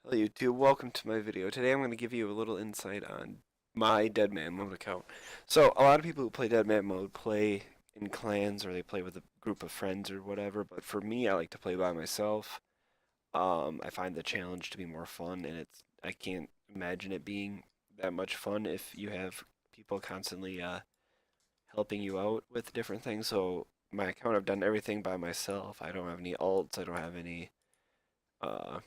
Hello YouTube, welcome to my video. Today I'm going to give you a little insight on my Deadman mode account. So a lot of people who play Deadman mode play in clans or they play with a group of friends or whatever, but for me I like to play by myself. I find the challenge to be more fun and I can't imagine it being that much fun if you have people constantly helping you out with different things. So my account I've done everything by myself. I don't have any alts, I don't have any uh,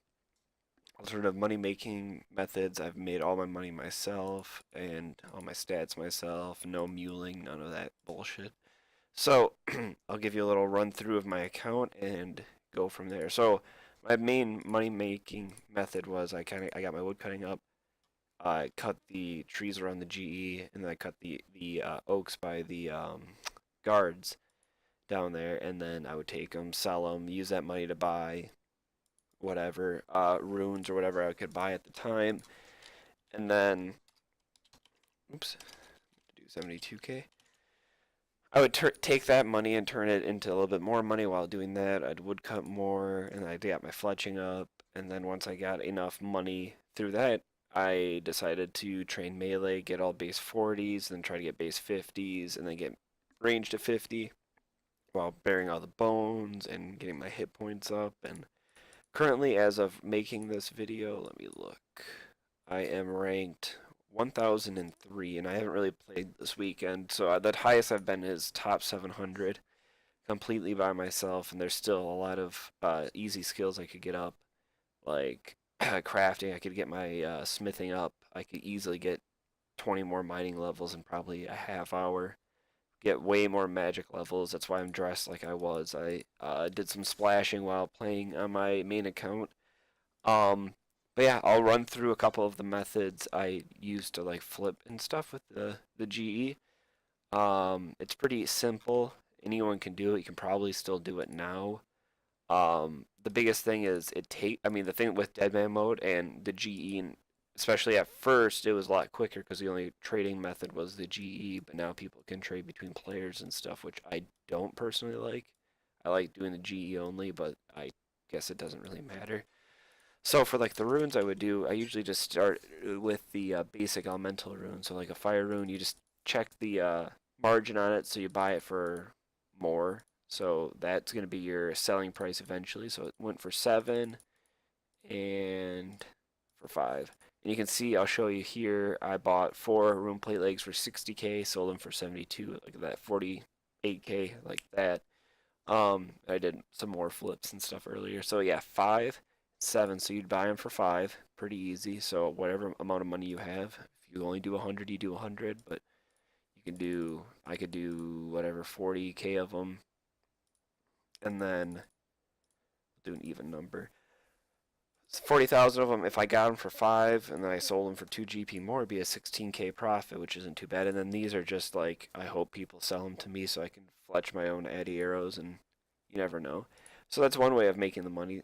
alternative money making methods. I've made all my money myself and all my stats myself. No muling, none of that bullshit. So I'll give you a little run through of my account and go from there. So my main money making method was I got my wood cutting up. I cut the trees around the GE and then I cut the oaks by the guards down there, and then I would take them, sell them, use that money to buy whatever runes or whatever I could buy at the time, and then oops, do 72k. I would take that money and turn it into a little bit more money. While doing that, I'd woodcut more, and I got my fletching up. And then once I got enough money through that, I decided to train melee, get all base 40s, then try to get base 50s, and then get range to 50 while bearing all the bones and getting my hit points up. And currently, as of making this video, let me look. I am ranked 1003, and I haven't really played this weekend, so the highest I've been is top 700, completely by myself, and there's still a lot of easy skills I could get up, like crafting. I could get my smithing up. I could easily get 20 more mining levels in probably a half hour. Get way more magic levels. That's why I'm dressed like I was. I did some splashing while playing on my main account. Um, but yeah, I'll run through a couple of the methods I use to like flip and stuff with the GE. It's pretty simple. Anyone can do it. You can probably still do it now. The biggest thing is the thing with Deadman mode and the GE, and especially at first, it was a lot quicker because the only trading method was the GE, but now people can trade between players and stuff, which I don't personally like. I like doing the GE only, but I guess it doesn't really matter. So for like the runes I usually just start with the basic elemental rune. So like a fire rune, you just check the margin on it, so you buy it for more. So that's going to be your selling price eventually. So it went for 7 and for 5. And you can see, I'll show you here, I bought 4 rune plate legs for 60k, sold them for 72, like that, 48k, like that. I did some more flips and stuff earlier. So yeah, 5, 7. So you'd buy them for 5, pretty easy. So whatever amount of money you have, if you only do 100, you do 100. But I could do whatever 40k of them, and then do an even number. 40,000 of them. If I got them for 5 and then I sold them for 2 GP more, it'd be a 16k profit, which isn't too bad. And then these are just like, I hope people sell them to me so I can fletch my own addy arrows, and you never know. So that's one way of making the money.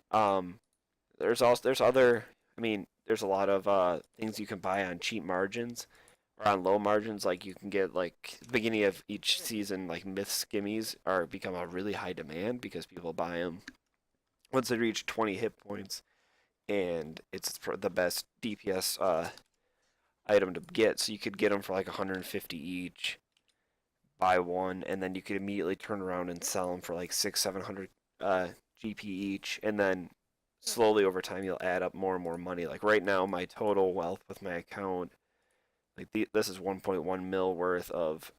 There's other, there's a lot of things you can buy on cheap margins or on low margins. Like you can get like the beginning of each season, like myth skimmies are become a really high demand because people buy them once they reach 20 hit points, and it's the best DPS item to get. So you could get them for like 150 each, buy one, and then you could immediately turn around and sell them for like 700 GP each, and then slowly over time you'll add up more and more money. Like right now, my total wealth with my account, this is 1.1 mil worth of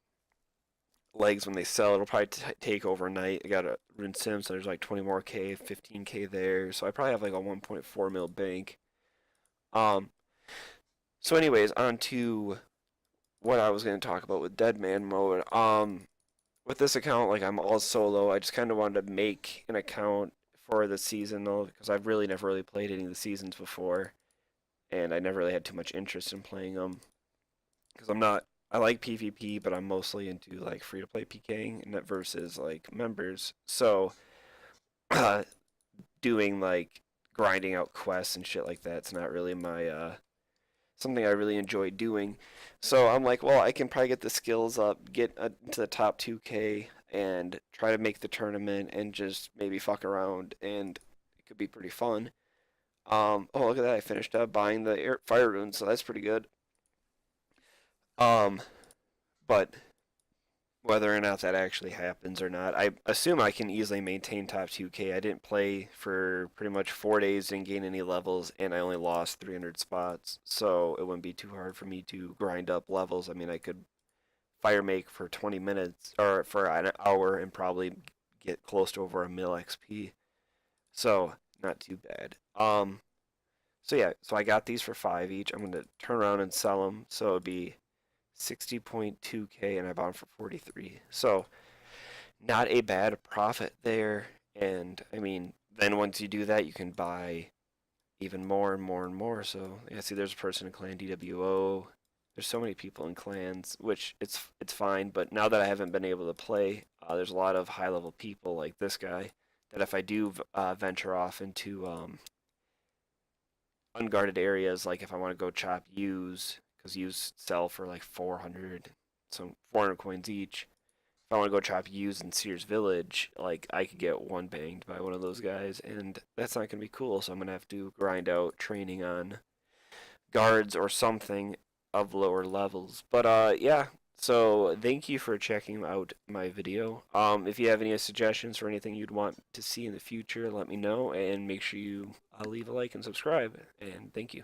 legs. When they sell, it'll probably take overnight. I got a rune sim, so there's like 20 more k, 15k there. So I probably have like a 1.4 mil bank. Um, so anyways, on to what I was going to talk about with Deadman mode. With this account, like I'm all solo. I just kind of wanted to make an account for the season though, because I've really never really played any of the seasons before, and I never really had too much interest in playing them because I like PvP, but I'm mostly into like free to play PKing and that versus like members. So uh, doing like grinding out quests and shit like that's not really my something I really enjoy doing. So I'm like, well, I can probably get the skills up, get to the top 2K, and try to make the tournament and just maybe fuck around, and it could be pretty fun. Oh, look at that! I finished up buying the fire runes, so that's pretty good. Um, but whether or not that actually happens or not, I assume I can easily maintain top 2K. I didn't play for pretty much 4 days, didn't gain any levels, and I only lost 300 spots, so it wouldn't be too hard for me to grind up levels. I mean, I could fire make for 20 minutes or for an hour and probably get close to over a mil XP. So not too bad. So yeah, so I got these for 5 each. I'm gonna turn around and sell them. So it'd be 60.2K and I bought them for 43. So not a bad profit there. And I mean, then once you do that, you can buy even more and more and more. So yeah, see, there's a person in Clan DWO. There's so many people in clans, which it's fine. But now that I haven't been able to play, there's a lot of high level people like this guy that if I do venture off into unguarded areas, like if I want to go chop U's, because U's sell for like 400, so 400 coins each. If I want to go chop U's in Sears Village, like I could get one banged by one of those guys, and that's not gonna be cool. So I'm gonna have to grind out training on guards or something of lower levels. But yeah. So thank you for checking out my video. If you have any suggestions or anything you'd want to see in the future, let me know, and make sure you leave a like and subscribe. And thank you.